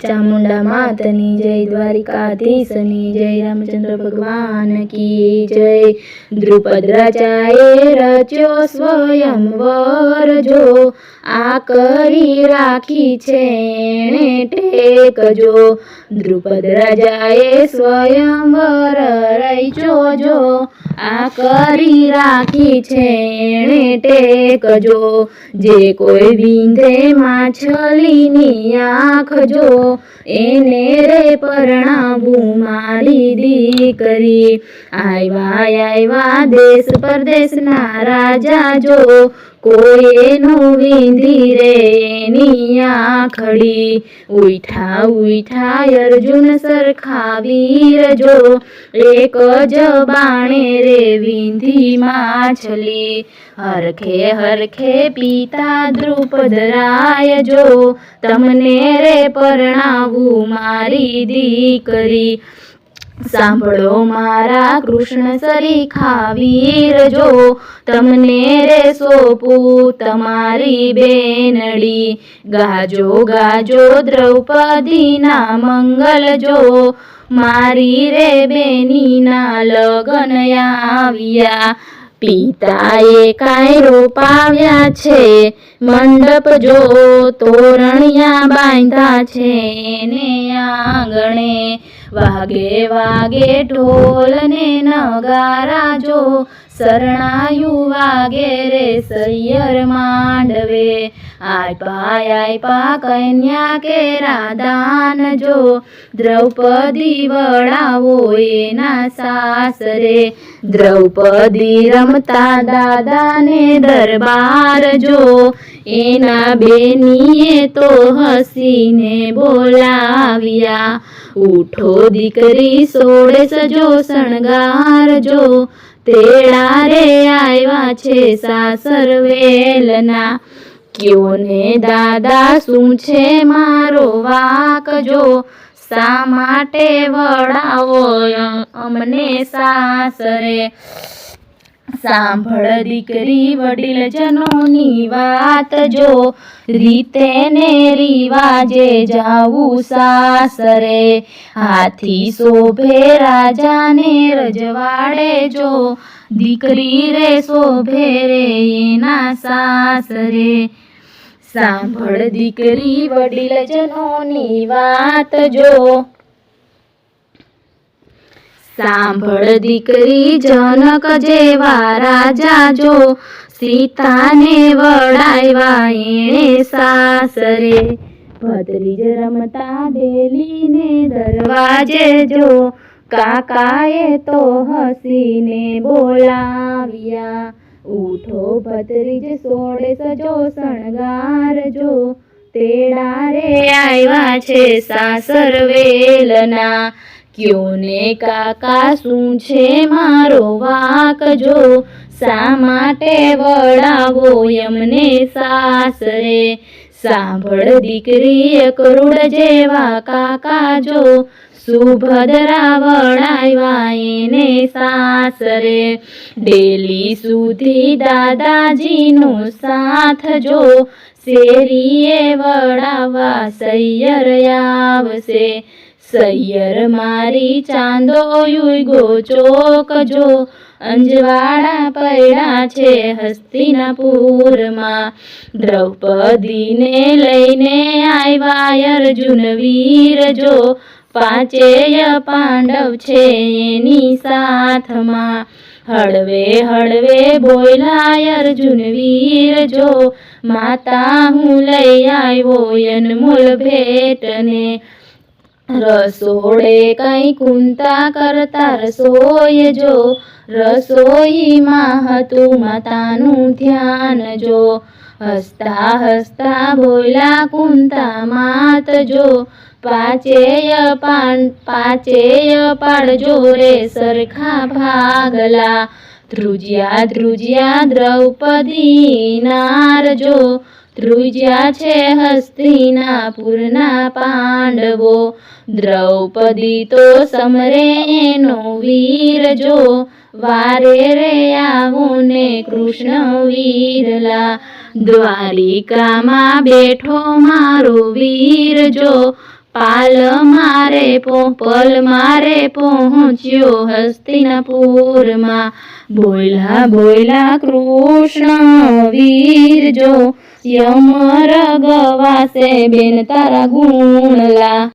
चामुंडा मातनी जय, द्वारिकाधीशनी जय, रामचंद्र भगवान की जय। द्रुपद राजाए रच्यो स्वयंवर जो, आ करी राखी छे एणे टेक जो। द्रुपद राजाए स्वयंवर रच्यो जो, आ करी राखी छे एणे टेक जो। जे कोई विंधे माछलीनी आँख जो, एने रे परणावू मारी दीकरी। आयवा आयवा देश परदेशना राजा जो, कोईनु विंधी रे एनी आँखड़ी। उठा उठा अर्जुन सरखा वीर जो, एक ज बाणे रे विंधी माछली। हरखे हरखे पिता द्रुपद राय जो, तमने रे परणावू मारी दीकरी। सांभळो मारा कृष्ण सरीखा वीर जो, तमने रे सोपू तमारी बेनड़ी। गाजो गाजो द्रौपदीना मंगल जो, मारी रे बेनीना लगन आव्या। पिताए काई रोपाव्या छे मंडप जो, तोरणिया बांधा छे ने आंगणे। वागे वागे ढोल ने नगारा जो, शरणायु वागे रे सैयर मांडवे। आयपा कन्या केरा दान जो, द्रौपदी वड़ावो एना सासरे। द्रौपदी रमता दादा ने दरबार जो, एना बेनीए तो हसीने बोलाव्या। उठो दीकरी सोड़े सजो शणगार जो, तेड़ा रे आयवा छे सासर वेलना। क्यों ने दादा शुं छे मारो वाक जो, शा माटे वड़ावो अमने सासरे। सांभळ दीकरी वडील जनोनी वात जो, रीते ने रिवाजे जावू सासरे। हाथी शोभे राजा ने रजवाड़े जो, दीकरी रे शोभे रे एना सासरे। सांभळ दीकरी वडील जनोनी वात जो, सांभळ दीकरी जनक जेवा राजा जो, सीता ने वड़ाव्या एणे सासरे। भद्रीज रमता डेली ने दरवाजे जो, काकाए तो हसीने बोलाव्या। उठो भद्रीज सोड़े सजो शणगार जो, तेड़ा रे आयवा छे सासर वेलना। क्यों ने काका शुं छे मारो वाक जो, शा माटे वड़ावो यमने सासरे। सांभळ दीकरी करुड़ जेवा काका जो, सुभद्रा वड़ाव्या एने सासरे। डेली सुधी दादाजी नो साथ जो, शेरीए वड़ावा सैयर आवशे। सैयर मारी चांदो युगो चोक जो, अंजवाड़ा पड़ा छे हस्तिनापुर मां। द्रौपदी ने लईने आव्या अर्जुन वीर जो, पांचेय पांडव छे एनी साथ मां। हळवे हळवे बोला अर्जुन वीर जो, माता हूँ लई आव्यो अनमोल भेटने। रसोड़े कई कुंता करता रसोई जो, रसोई मां हतु मातानु ध्यान जो। हसता हसता बोला कुंता मात जो, पाचेय पाड़जो रे सरखा भागला। ध्रुज्या ध्रुज्या द्रौपदी नार जो, ध्रुज्या छे हस्तिनापुरना पांडवो। द्रौपदी तो समरे एनो वीर जो, वारे रे आवो ने कृष्ण वीरला। द्वारिका मां बैठो मारो वीर जो, પલ મારે પહોંચ્યો હસ્તિનાપુરમાં. બોલ્યા બોલ્યા કૃષ્ણ વીર જો યમરગ વાસે બેન તારા ગુણલા.